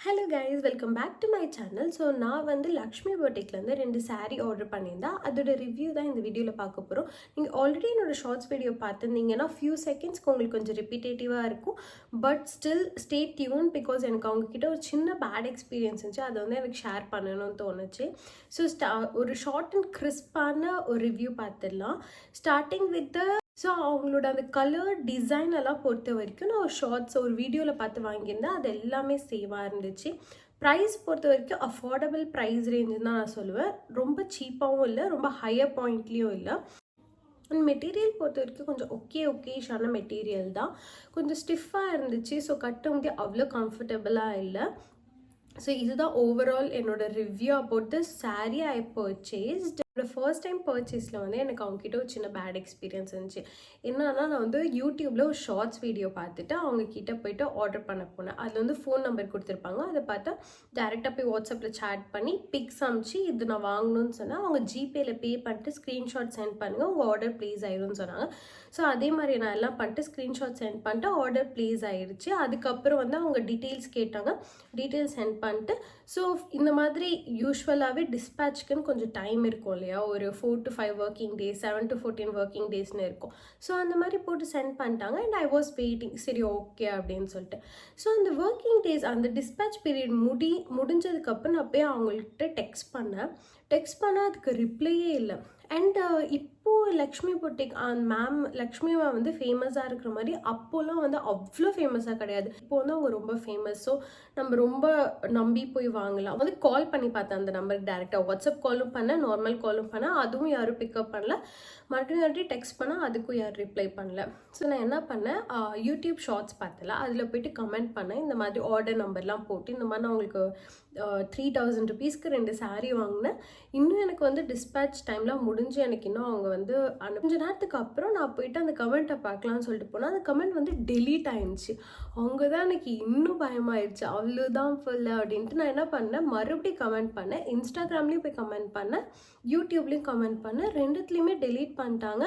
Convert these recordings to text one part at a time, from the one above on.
Hello guys, welcome back to my channel. So நான் வந்து Lakshmi பொட்டிக்லேருந்து 2 saree order பண்ணியிருந்தேன். அதோட ரிவ்யூ தான் இந்த வீடியோவில் பார்க்க போகிறோம். நீங்கள் ஆல்ரெடி என்னோடய ஷார்ட்ஸ் வீடியோ பார்த்துருந்தீங்கன்னா ஃபியூ செகண்ட்ஸ்க்கு உங்களுக்கு கொஞ்சம் ரிப்பீட்டேட்டிவாக இருக்கும். But still stay tune, because எனக்கு அவங்கக்கிட்ட ஒரு சின்ன பேட் எக்ஸ்பீரியன்ஸ் இருந்துச்சு. அதை வந்து எனக்கு ஷேர் பண்ணணும்னு தோணுச்சு. ஸோ ஒரு ஷார்ட் அண்ட் கிறிஸ்பான ஒரு ரிவ்யூ பார்த்துடலாம். ஸ்டார்டிங் வித் ஸோ அவங்களோட அந்த கலர் டிசைன் எல்லாம் பொறுத்த வரைக்கும் நான் ஒரு ஷார்ட்ஸ் ஒரு வீடியோவில் பார்த்து வாங்கியிருந்தேன். அது எல்லாமே சேவாக இருந்துச்சு. ப்ரைஸ் பொறுத்த வரைக்கும் அஃபோர்டபுள் ப்ரைஸ் ரேஞ்சுன்னு தான் நான் சொல்லுவேன். ரொம்ப சீப்பாகவும் இல்லை, ரொம்ப ஹையர் பாயிண்ட்லேயும் இல்லை. அண்ட் மெட்டீரியல் பொறுத்த வரைக்கும் கொஞ்சம் ஓகேஷான மெட்டீரியல் தான். கொஞ்சம் ஸ்டிஃபாக இருந்துச்சு. ஸோ கட்ட முடியாது, அவ்வளோ கம்ஃபர்டபுளாக இல்லை. ஸோ இதுதான் ஓவரால் என்னோட review about the saree I purchased. என்னோட ஃபர்ஸ்ட் டைம் பர்ச்சேஸில் வந்து எனக்கு அவங்கக்கிட்ட ஒரு சின்ன பேட் எக்ஸ்பீரியன்ஸ் இருந்துச்சு. என்னன்னா, நான் வந்து யூடியூப்பில் ஒரு ஷார்ட்ஸ் வீடியோ பார்த்துட்டு அவங்கக்கிட்ட போய்ட்டு ஆர்டர் பண்ண போனேன். அதில் வந்து ஃபோன் நம்பர் கொடுத்துருப்பாங்க. அதை பார்த்தா டேரெக்டாக போய் வாட்ஸ்அப்பில் சேட் பண்ணி பிக்ஸ் அமிச்சு இது நான் வாங்கணும்னு சொன்னால் அவங்க ஜிபேயில் பே பண்ணிட்டு ஸ்க்ரீன்ஷாட் சென்ட் பண்ணுங்கள், உங்கள் ஆர்டர் ப்ளேஸ் ஆயிரும்னு சொன்னாங்க. ஸோ அதே மாதிரி நான் எல்லாம் பண்ணிட்டு ஸ்க்ரீன்ஷாட் சென்ட் பண்ணிட்டு ஆர்டர் ப்ளேஸ் ஆயிடுச்சு. அதுக்கப்புறம் வந்து அவங்க டீட்டெயில்ஸ் கேட்டாங்க, டீட்டெயில்ஸ் சென்ட் பண்ணிட்டு ஸோ இந்த மாதிரி யூஸ்வலாகவே டிஸ்பேச்சுக்குன்னு கொஞ்சம் டைம் இருக்கும் இல்லையா, ஒரு 4 to 5 working days, 7 to 14 working டேஸ்னு இருக்கும். ஸோ அந்த மாதிரி போட்டு சென்ட் பண்ணிட்டாங்க. அண்ட் ஐ வாஸ் வெயிட்டிங், சரி ஓகே அப்படின்னு சொல்லிட்டு. ஸோ அந்த ஒர்க்கிங் டேஸ், அந்த டிஸ்பேச் பீரியட் முடிஞ்சதுக்கப்புறம் நான் போய் அவங்கள்ட்ட டெக்ஸ்ட் பண்ணால் அதுக்கு ரிப்ளையே இல்லை. அண்ட் இப்போது Lakshmi boutique ma'am Lakshmi ma'am வந்து ஃபேமஸாக இருக்கிற மாதிரி அப்போலாம் வந்து அவ்வளோ ஃபேமஸாக கிடையாது. இப்போ வந்து அவங்க ரொம்ப ஃபேமஸ். ஸோ நம்ம ரொம்ப நம்பி போய் வாங்கலாம். வந்து கால் பண்ணி பார்த்தேன் அந்த நம்பருக்கு டேரெக்டாக. வாட்ஸ்அப் காலும் பண்ணேன், நார்மல் காலும் பண்ணேன். அதுவும் யாரும் பிக்கப் பண்ணல. மறுபடியும் டெக்ஸ்ட் பண்ணால் அதுக்கும் யாரும் ரிப்ளை பண்ணல. ஸோ நான் என்ன பண்ணேன், யூடியூப் ஷார்ட்ஸ் பார்த்தல, அதில் போய்ட்டு கமெண்ட் பண்ணேன். இந்த மாதிரி ஆர்டர் நம்பர்லாம் போட்டு இந்த மாதிரி நான் உங்களுக்கு 3000 rupeesக்கு 2 saree வாங்கினேன். இன்னும் எனக்கு வந்து டிஸ்பேச் டைம்லாம் முடிஞ்சு எனக்கு இன்னும் அவங்க வந்து கொஞ்ச நேரத்துக்கு அப்புறம் நான் போயிட்டு அந்த கமெண்ட்டை பார்க்கலான்னு சொல்லிட்டு போனால் அந்த கமெண்ட் வந்து டெலீட் ஆயிடுச்சு. அவங்க தான் எனக்கு இன்னும் பயமாயிடுச்சு. அவ்வளோதான் ஃபுல் அப்படின்ட்டு நான் என்ன பண்ணேன், மறுபடியும் கமெண்ட் பண்ணேன். இன்ஸ்டாகிராம்லேயும் போய் கமெண்ட் பண்ணேன், யூடியூப்லேயும் கமெண்ட் பண்ணேன். ரெண்டுத்துலேயுமே டெலீட் பண்ணிட்டாங்க.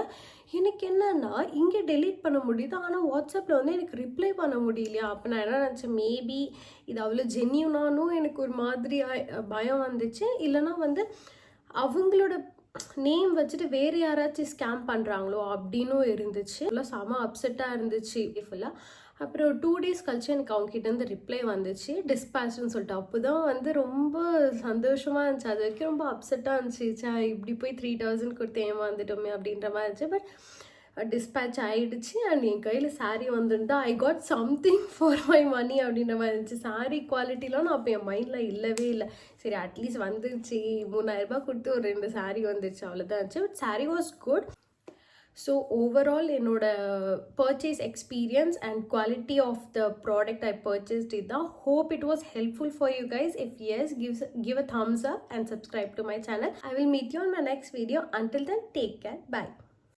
எனக்கு என்னன்னா, இங்கே டெலீட் பண்ண முடியுது, ஆனால் வாட்ஸ்அப்பில் வந்து எனக்கு ரிப்ளை பண்ண முடியலையா. அப்போ நான் என்ன நினச்சேன், மேபி இது அவ்வளோ ஜென்யூனானும் எனக்கு ஒரு மாதிரி பயம் வந்துச்சு. இல்லைனா வந்து அவங்களோட நேம் வச்சுட்டு வேறு யாராச்சும் ஸ்கேம் பண்ணுறாங்களோ அப்படின்னும் இருந்துச்சு. எல்லாம் செம அப்செட்டாக இருந்துச்சு ஃபுல்லாக. அப்புறம் 2 days கழிச்சு எனக்கு அவங்ககிட்டேருந்து ரிப்ளை வந்துச்சு, டிஸ்பேச்சுன்னு சொல்லிட்டு. அப்போ தான் வந்து ரொம்ப சந்தோஷமாக இருந்துச்சு. அது வரைக்கும் ரொம்ப அப்செட்டாக இருந்துச்சு. இப்படி போய் 3000 கொடுத்து ஏமாந்துட்டோமே அப்படின்ற மாதிரி இருந்துச்சு. பட் டிஸ்பேச் ஆகிடுச்சு. அண்ட் என் கையில் saree வந்துருந்தா I got something for my money அப்படின்ற மாதிரி இருந்துச்சு. saree குவாலிட்டிலாம் நான் அப்போ என் மைண்டில் இல்லவே இல்லை. சரி அட்லீஸ்ட் வந்துருச்சு, 3000 ரூபாய் கொடுத்து ஒரு 2 saree வந்துருச்சு, அவ்வளோதான் இருந்துச்சு. But saree was good. So overall என்னோட purchase experience and quality of the product I purchased இதுதான். Hope it was helpful for you guys. If yes, give a thumbs up and subscribe to my channel. I will meet you on my next video. Until then, take care. Bye.